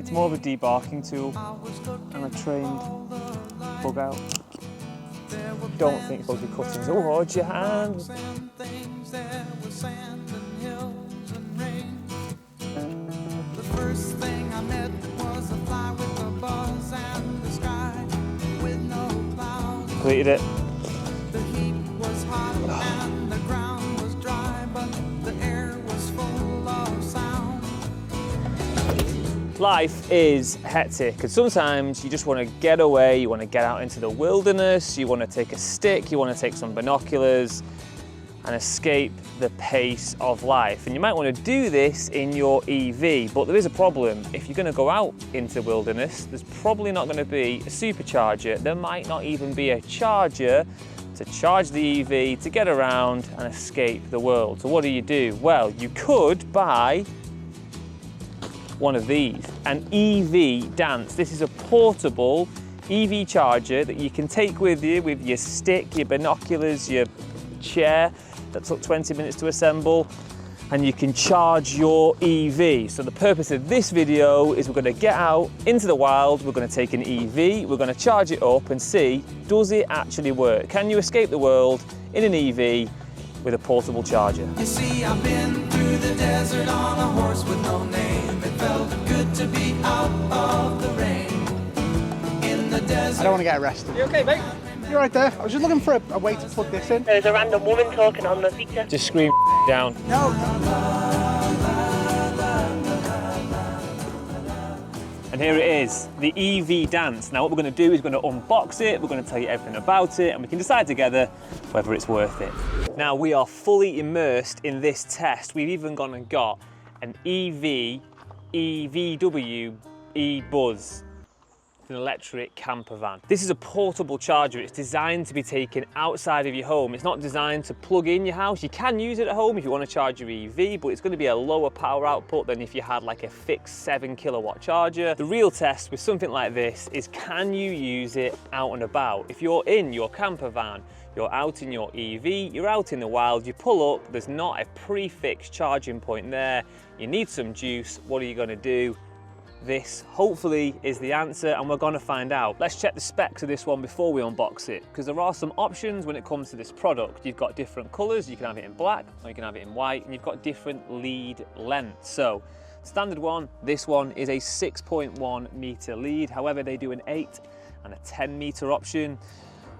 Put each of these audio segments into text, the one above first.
It's more of a debarking tool and a trained bug out. Don't think it's supposed to be cutting towards your hand. The first thing I met was a fly with a buzz and the sky with no clouds. Completed it. The heat was hot and the ground was dry, but the air was full of sound. Life is hectic, and sometimes you just want to get away, you want to get out into the wilderness, you want to take a stick, you want to take some binoculars and escape the pace of life. And you might want to do this in your EV, but there is a problem. If you're going to go out into the wilderness, there's probably not going to be a supercharger. There might not even be a charger to charge the EV to get around and escape the world. So what do? Well, you could buy one of these, an EVDANCE. This is a portable EV charger that you can take with you with your stick, your binoculars, your chair that took 20 minutes to assemble, and you can charge your EV. So the purpose of this video is we're going to get out into the wild, we're going to take an EV, we're going to charge it up and see, does it actually work? Can you escape the world in an EV with a portable charger? You see, I've been through the desert on a horse with no name. It felt good to be out of the rain. In the desert. I don't want to get arrested. You okay, mate? You're right there. I was just looking for a way to plug this in. There's a random woman talking on the picture. Just scream down. No. And here it is, the EVDANCE. Now what we're going to do is we're going to unbox it, we're going to tell you everything about it, and we can decide together whether it's worth it. Now we are fully immersed in this test. We've even gone and got an EVW e-Buzz, an electric camper van. This is a portable charger. It's designed to be taken outside of your home. It's not designed to plug in your house. You can use it at home if you want to charge your EV, but it's going to be a lower power output than if you had like a fixed 7 kilowatt charger. The real test with something like this is, can you use it out and about? If you're in your camper van, you're out in your EV, you're out in the wild, you pull up, there's not a pre-fixed charging point there, you need some juice, what are you going to do? This hopefully is the answer, and we're going to find out. Let's check the specs of this one before we unbox it, because there are some options when it comes to this product. You've got different colours, you can have it in black or you can have it in white, and you've got different lead lengths. So standard one, this one is a 6.1 metre lead. However, they do an 8 and a 10 metre option.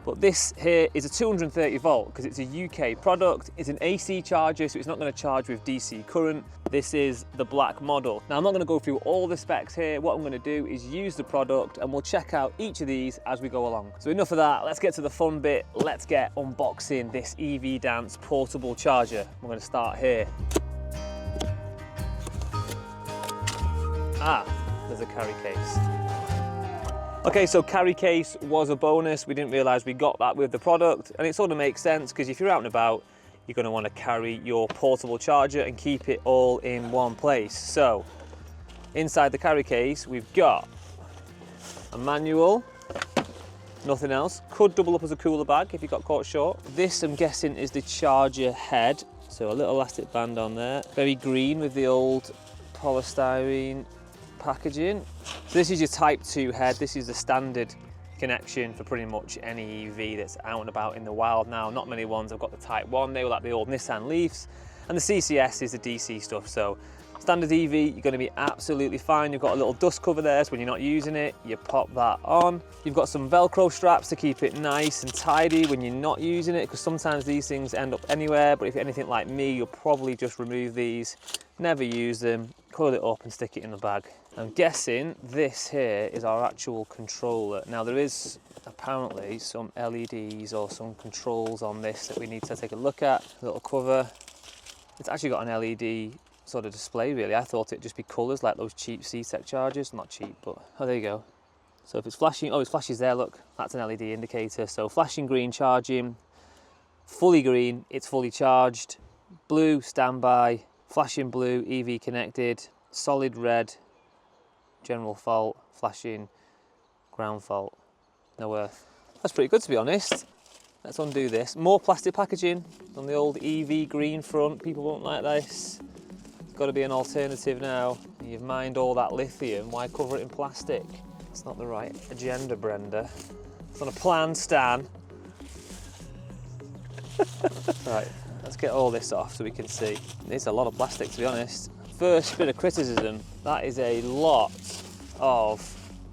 But this here is a 230 volt because it's a UK product. It's an AC charger, so it's not going to charge with DC current. This is the black model. Now I'm not going to go through all the specs here. What I'm going to do is use the product and we'll check out each of these as we go along. So enough of that, let's get to the fun bit. Let's get unboxing this EVDANCE portable charger. We're going to start here. Ah, there's a carry case. Okay, so carry case was a bonus. We didn't realise we got that with the product, and it sort of makes sense because if you're out and about, you're going to want to carry your portable charger and keep it all in one place. So inside the carry case, we've got a manual, nothing else. Could double up as a cooler bag if you got caught short. This, I'm guessing, is the charger head. So a little elastic band on there. Very green with the old polystyrene packaging. So this is your Type 2 head. This is the standard connection for pretty much any EV that's out and about in the wild now. Not many ones have got the Type 1. They were like the old Nissan Leafs. And the CCS is the DC stuff. So standard EV, you're going to be absolutely fine. You've got a little dust cover there, so when you're not using it, you pop that on. You've got some Velcro straps to keep it nice and tidy when you're not using it, because sometimes these things end up anywhere, but if you're anything like me, you'll probably just remove these, never use them, coil it up and stick it in the bag. I'm guessing this here is our actual controller. Now there is apparently some LEDs or some controls on this that we need to take a look at. A little cover. It's actually got an LED sort of display really. I thought it'd just be colours like those cheap C-Tech chargers. Not cheap, but oh, there you go. So if it's flashing, oh, it flashes there, look, that's an LED indicator. So flashing green charging, fully green, it's fully charged. Blue, standby, flashing blue, EV connected, solid red, general fault, flashing, ground fault, no earth. That's pretty good to be honest. Let's undo this. More plastic packaging on the old EV green front. People won't like this. Got to be an alternative now. You've mined all that lithium, why cover it in plastic? It's not the right agenda, Brenda. It's on a plan, Stan. Right, let's get all this off so we can see. It's a lot of plastic, to be honest. First bit of criticism, that is a lot of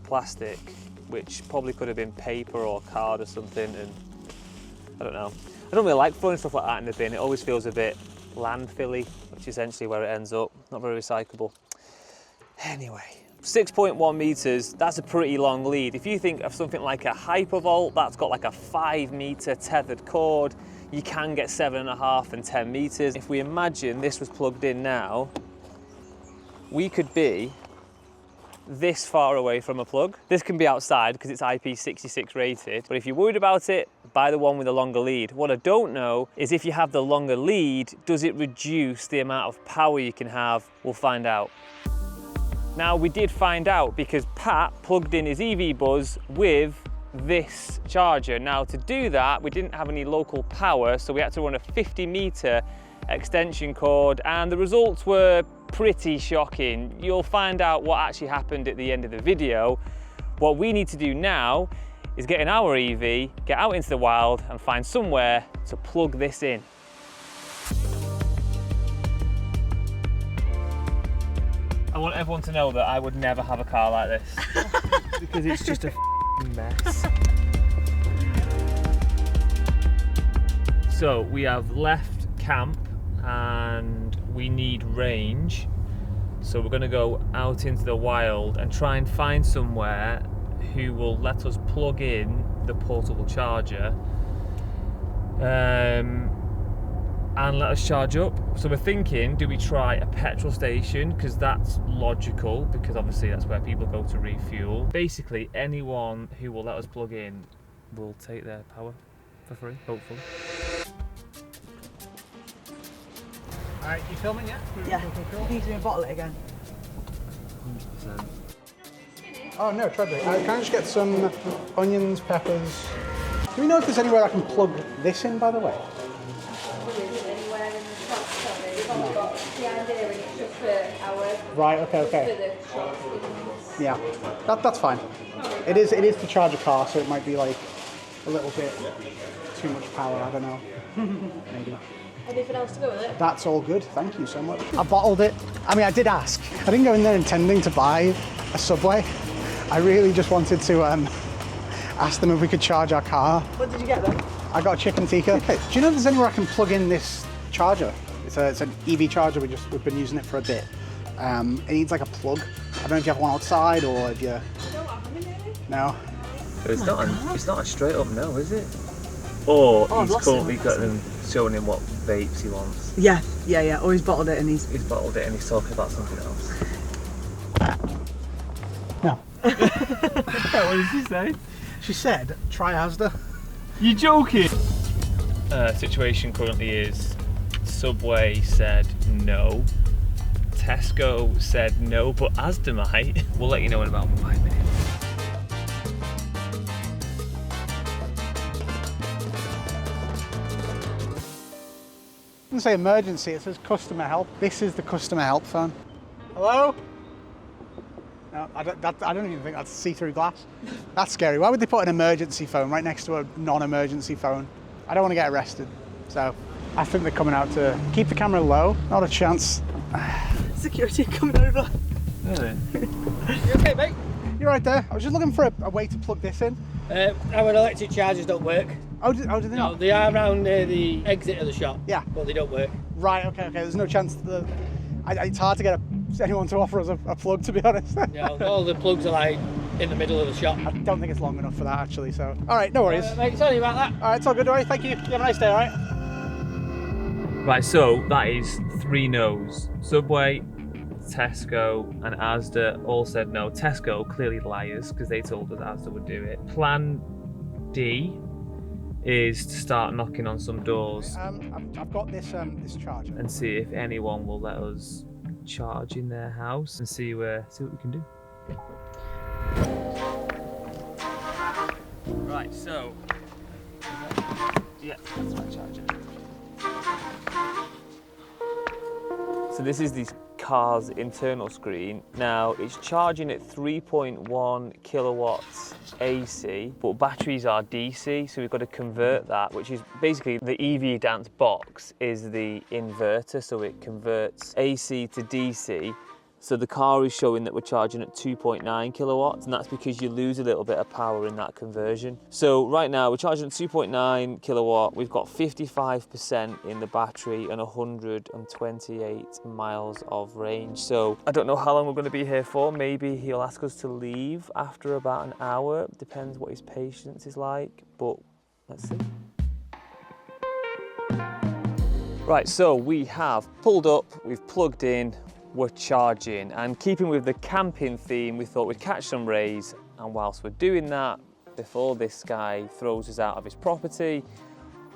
plastic, which probably could have been paper or card or something, and I don't know. I don't really like throwing stuff like that in the bin. It always feels a bit landfilly, which is essentially where it ends up. Not very recyclable. Anyway, 6.1 meters, that's a pretty long lead. If you think of something like a Hypervolt, that's got like a 5 meter tethered cord. You can get 7.5 and 10 meters. If we imagine this was plugged in now, we could be this far away from a plug. This can be outside because it's IP66 rated, but if you're worried about it, buy the one with a longer lead. What I don't know is if you have the longer lead, does it reduce the amount of power you can have? We'll find out. Now, we did find out because Pat plugged in his EV Buzz with this charger. Now, to do that, we didn't have any local power, so we had to run a 50 meter extension cord, and the results were pretty shocking. You'll find out what actually happened at the end of the video. What we need to do now is get in our EV, get out into the wild and find somewhere to plug this in. I want everyone to know that I would never have a car like this because it's just a mess. So we have left camp and we need range, so we're going to go out into the wild and try and find somewhere who will let us plug in the portable charger and let us charge up. So we're thinking, do we try a petrol station, because that's logical, because obviously that's where people go to refuel. Basically anyone who will let us plug in will take their power for free, hopefully. Alright, you filming yet? Yeah. You need to bottle it again. 100%. Oh no, try that. Can I just get some onions, peppers? Do we know if there's anywhere I can plug this in, by the way? Anywhere in the shop, sorry. We've only got behind here and it's just for our... Right, okay, For okay. the shop things. Yeah, that's fine. It is to charge a car, so it might be like a little bit too much power, I don't know. Maybe. Anything else to go with it? That's all good, thank you so much. I bottled it. I mean, I did ask. I didn't go in there intending to buy a Subway. I really just wanted to ask them if we could charge our car. What did you get then? I got a chicken tikka. Hey, do you know if there's anywhere I can plug in this charger? It's an EV charger, we've been using it for a bit. It needs like a plug. I don't know if you have one outside or if you... Don't have any, really? No? It's not a straight up no, is it? Or Oh, I've he's lost currently it. got them showing him what vapes he wants. Yeah. Or he's bottled it and he's... He's bottled it and he's talking about something else. No. What did she say? She said, try Asda. You joking? Situation currently is Subway said no, Tesco said no, but Asda might. We'll let you know in about 5 minutes. It doesn't say emergency, it says customer help. This is the customer help phone. Hello? No, I don't even think that's see-through glass. That's scary. Why would they put an emergency phone right next to a non-emergency phone? I don't want to get arrested. So I think they're coming out to keep the camera low. Not a chance. Security coming over. Really? You okay, mate? You're right there. I was just looking for a way to plug this in. Our electric chargers don't work. Oh, did they No, not? they are around near the exit of the shop. Yeah. But they don't work. Right, okay. There's no chance it's hard to get anyone to offer us a plug, to be honest. Yeah, all the plugs are like in the middle of the shop. I don't think it's long enough for that, actually, so. All right, no worries. Mate, sorry about that. All right, it's all good, all right? Thank you. You have a nice day, all right? Right, so that is 3 no's. Subway, Tesco and Asda all said no. Tesco, clearly liars, because they told us Asda would do it. Plan D is to start knocking on some doors I've got this charger. and see if anyone will let us charge in their house and see what we can do. Right, so yeah, that's my charger. So this is the car's internal screen. Now it's charging at 3.1 kilowatts AC, but batteries are DC, so we've got to convert that, which is basically the EVDANCE box is the inverter, so it converts AC to DC. So the car is showing that we're charging at 2.9 kilowatts, and that's because you lose a little bit of power in that conversion. So right now we're charging at 2.9 kilowatt, we've got 55% in the battery and 128 miles of range. So I don't know how long we're going to be here for. Maybe he'll ask us to leave after about an hour. Depends what his patience is like, but let's see. Right, so we have pulled up, we've plugged in, we're charging, and keeping with the camping theme, we thought we'd catch some rays, and whilst we're doing that, before this guy throws us out of his property,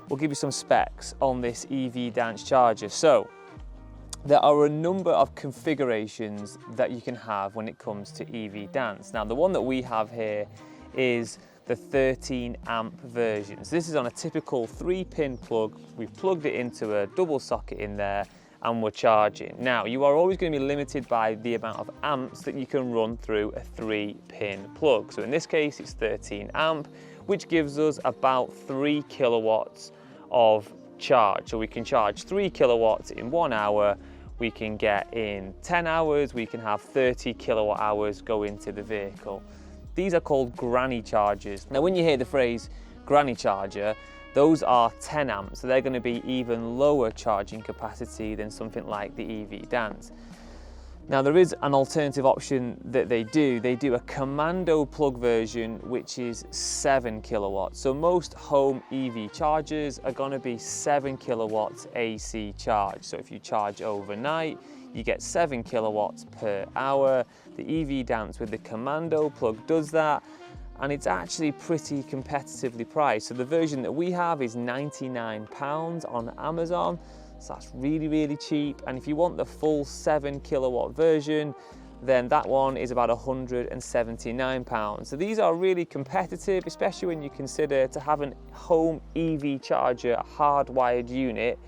we'll give you some specs on this EVDANCE charger. So there are a number of configurations that you can have when it comes to EVDANCE. Now the one that we have here is the 13 amp versions. This is on a typical 3-pin plug. We've plugged it into a double socket in there, and we're charging. Now, you are always going to be limited by the amount of amps that you can run through a 3-pin plug. So in this case, it's 13 amp, which gives us about 3 kilowatts of charge. So we can charge 3 kilowatts in 1 hour, we can get in 10 hours, we can have 30 kilowatt hours go into the vehicle. These are called granny chargers. Now, when you hear the phrase granny charger, those are 10 amps, so they're going to be even lower charging capacity than something like the EVDANCE. Now there is an alternative option that they do a commando plug version, which is 7 kilowatts. So most home EV chargers are going to be 7 kilowatts AC charge. So if you charge overnight, you get 7 kilowatts per hour. The EVDANCE with the commando plug does that, and it's actually pretty competitively priced. So the version that we have is £99 on Amazon, so that's really, really cheap. And if you want the full 7 kilowatt version, then that one is about £179. So these are really competitive, especially when you consider to have a home EV charger, a hardwired unit,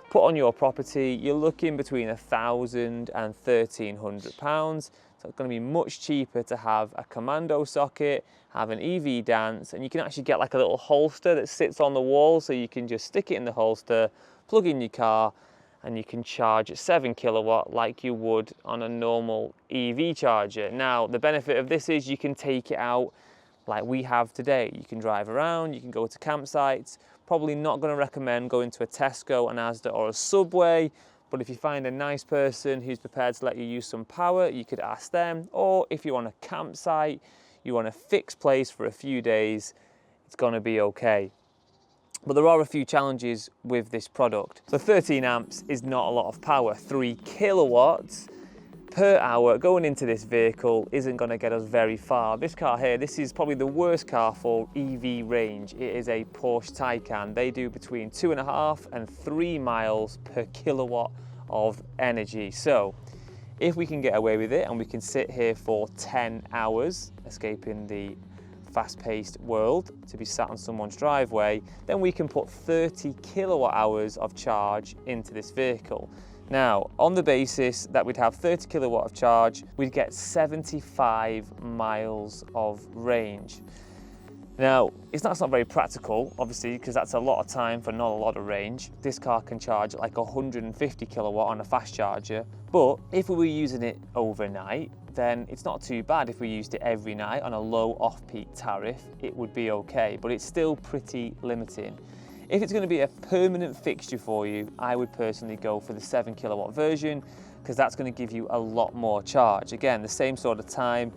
put on your property, you're looking between £1,000 and £1,300. So it's going to be much cheaper to have a commando socket, have an EVDANCE, and you can actually get like a little holster that sits on the wall, so you can just stick it in the holster, plug in your car, and you can charge at 7 kilowatt like you would on a normal EV charger. Now, the benefit of this is you can take it out like we have today. You can drive around, you can go to campsites. Probably not going to recommend going to a Tesco, an Asda or a Subway, but if you find a nice person who's prepared to let you use some power, you could ask them. Or if you're on a campsite, you want a fixed place for a few days, it's going to be okay. But there are a few challenges with this product. So 13 amps is not a lot of power. 3 kilowatts per hour going into this vehicle isn't going to get us very far. This car here, this is probably the worst car for EV range. It is a Porsche Taycan. They do between 2.5 and 3 miles per kilowatt of energy. So if we can get away with it and we can sit here for 10 hours, escaping the fast-paced world to be sat on someone's driveway, then we can put 30 kilowatt hours of charge into this vehicle. Now, on the basis that we'd have 30 kilowatt of charge, we'd get 75 miles of range. Now, it's not very practical, obviously, because that's a lot of time for not a lot of range. This car can charge like 150 kilowatt on a fast charger, but if we were using it overnight, then it's not too bad. If we used it every night on a low off-peak tariff, it would be okay, but it's still pretty limiting. If it's going to be a permanent fixture for you, I would personally go for the 7 kilowatt version, because that's going to give you a lot more charge. Again, the same sort of time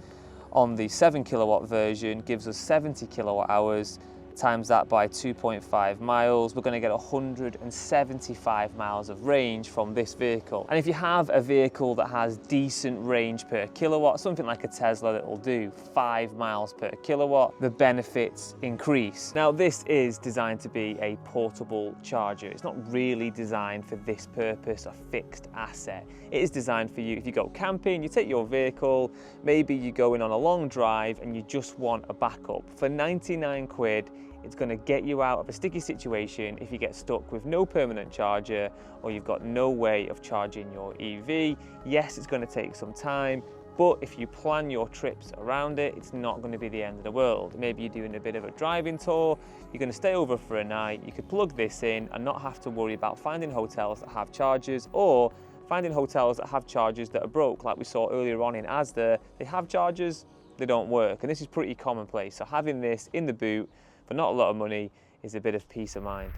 on the 7 kilowatt version gives us 70 kilowatt hours. Times that by 2.5 miles, we're going to get 175 miles of range from this vehicle. And if you have a vehicle that has decent range per kilowatt, something like a Tesla that will do 5 miles per kilowatt, the benefits increase. Now, this is designed to be a portable charger. It's not really designed for this purpose, a fixed asset. It is designed for you if you go camping, you take your vehicle, maybe you're going on a long drive and you just want a backup. For 99 quid, It's going to get you out of a sticky situation if you get stuck with no permanent charger or you've got no way of charging your EV. Yes, it's going to take some time, but if you plan your trips around it, it's not going to be the end of the world. Maybe you're doing a bit of a driving tour, you're going to stay over for a night, you could plug this in and not have to worry about finding hotels that have chargers, or finding hotels that have chargers that are broke, like we saw earlier on in Asda. They have chargers, they don't work, and this is pretty commonplace. So having this in the boot for not a lot of money is a bit of peace of mind.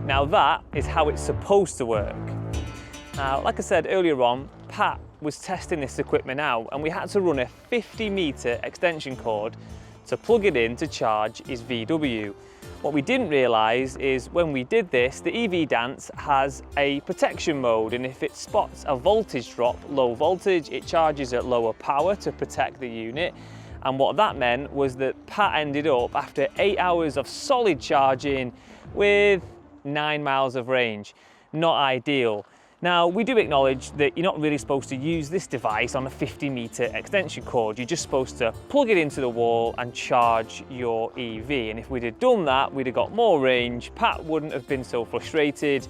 Now that is how it's supposed to work. Now, like I said earlier on, Pat was testing this equipment out and we had to run a 50-metre extension cord to plug it in to charge his VW. What we didn't realise is when we did this, the EVDANCE has a protection mode, and if it spots a voltage drop, low voltage, it charges at lower power to protect the unit. And what that meant was that Pat ended up, after 8 hours of solid charging, with 9 miles of range. Not ideal. Now, we do acknowledge that you're not really supposed to use this device on a 50-metre extension cord. You're just supposed to plug it into the wall and charge your EV. And if we'd have done that, we'd have got more range. Pat wouldn't have been so frustrated,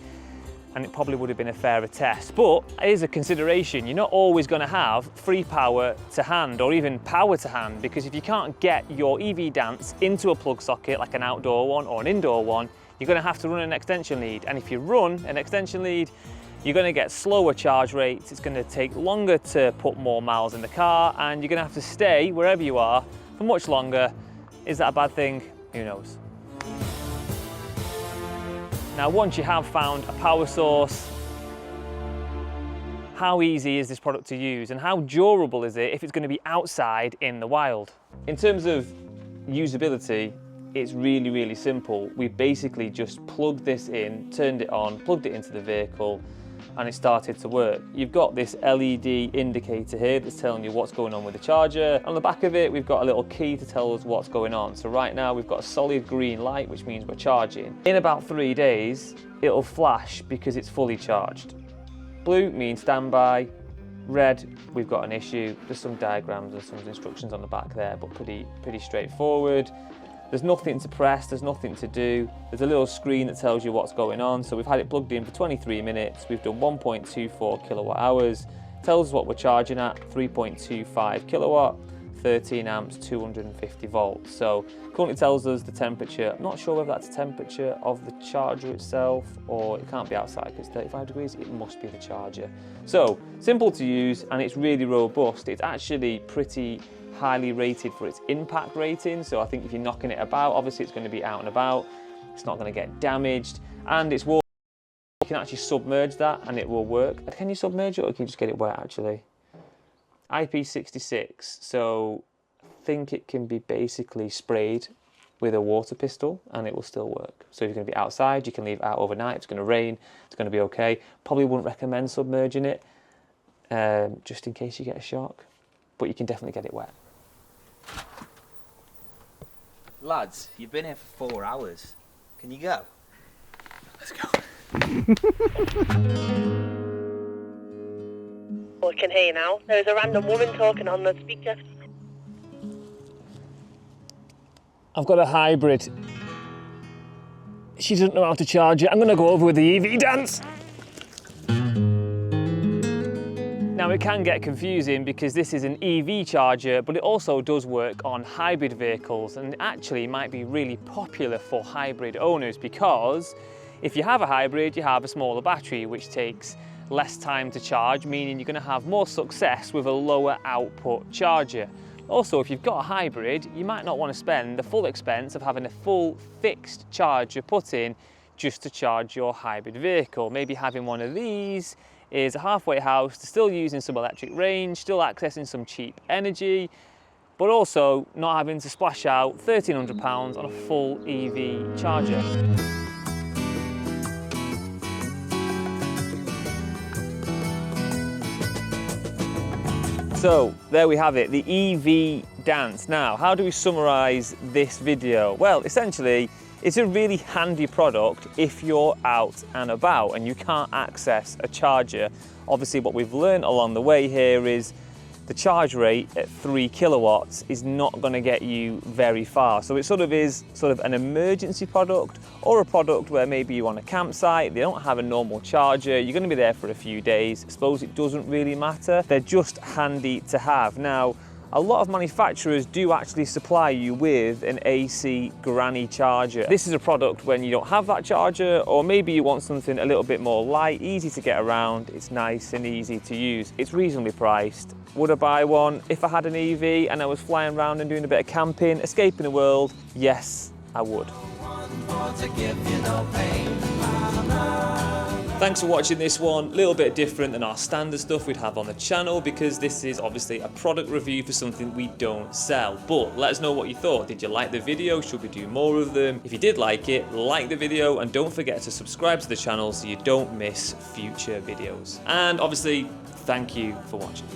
and it probably would have been a fairer test. But it is a consideration. You're not always going to have free power to hand, or even power to hand, because if you can't get your EVDANCE into a plug socket, like an outdoor one or an indoor one, you're going to have to run an extension lead. And if you run an extension lead, you're going to get slower charge rates, it's going to take longer to put more miles in the car, and you're going to have to stay wherever you are for much longer. Is that a bad thing? Who knows? Now, once you have found a power source, how easy is this product to use and how durable is it if it's going to be outside in the wild? In terms of usability, it's really, really simple. We basically just plugged this in, turned it on, plugged it into the vehicle, and it started to work. You've got this LED indicator here that's telling you what's going on with the charger. On the back of it, we've got a little key to tell us what's going on. So right now we've got a solid green light, which means we're charging. In about 3 days, it'll flash because it's fully charged. Blue means standby. Red, we've got an issue. There's some diagrams and some instructions on the back there, but pretty straightforward. There's nothing to press, there's nothing to do. There's a little screen that tells you what's going on. So we've had it plugged in for 23 minutes. We've done 1.24 kilowatt hours. Tells us what we're charging at, 3.25 kilowatt, 13 amps, 250 volts. So currently tells us the temperature. I'm not sure whether that's the temperature of the charger itself, or it can't be outside because it's 35 degrees, it must be the charger. So simple to use, and it's really robust. It's actually pretty highly rated for its impact rating, so I think if you're knocking it about, obviously it's going to be out and about, it's not going to get damaged, and it's water. You can actually submerge that and it will work. Can you submerge it, or can you just get it wet actually? IP66, so I think it can be basically sprayed with a water pistol and it will still work. So if you're going to be outside, you can leave it out overnight, it's going to rain, it's going to be okay. Probably wouldn't recommend submerging it, just in case you get a shock, but you can definitely get it wet. Lads, you've been here for 4 hours. Can you go? Let's go. I can hear you now. There's a random woman talking on the speaker. I've got a hybrid. She doesn't know how to charge it. I'm going to go over with the EVDANCE. Now it can get confusing because this is an EV charger, but it also does work on hybrid vehicles, and actually might be really popular for hybrid owners because if you have a hybrid, you have a smaller battery which takes less time to charge, meaning you're going to have more success with a lower output charger. Also, if you've got a hybrid, you might not want to spend the full expense of having a full fixed charger put in just to charge your hybrid vehicle. Maybe having one of these is a halfway house, still using some electric range, still accessing some cheap energy, but also not having to splash out £1,300 on a full EV charger. So there we have it, the EVDANCE. Now, how do we summarize this video? Well, essentially, it's a really handy product if you're out and about and you can't access a charger. Obviously, what we've learned along the way here is the charge rate at 3 kilowatts is not going to get you very far. So it sort of is sort of an emergency product, or a product where maybe you're on a campsite, they don't have a normal charger, you're going to be there for a few days. I suppose it doesn't really matter. They're just handy to have. Now, a lot of manufacturers do actually supply you with an AC granny charger. This is a product when you don't have that charger, or maybe you want something a little bit more light, easy to get around, it's nice and easy to use. It's reasonably priced. Would I buy one if I had an EV and I was flying around and doing a bit of camping, escaping the world? Yes, I would. Thanks for watching this one. A little bit different than our standard stuff we'd have on the channel, because this is obviously a product review for something we don't sell. But let us know what you thought. Did you like the video? Should we do more of them? If you did like it, like the video, and don't forget to subscribe to the channel so you don't miss future videos. And obviously, thank you for watching.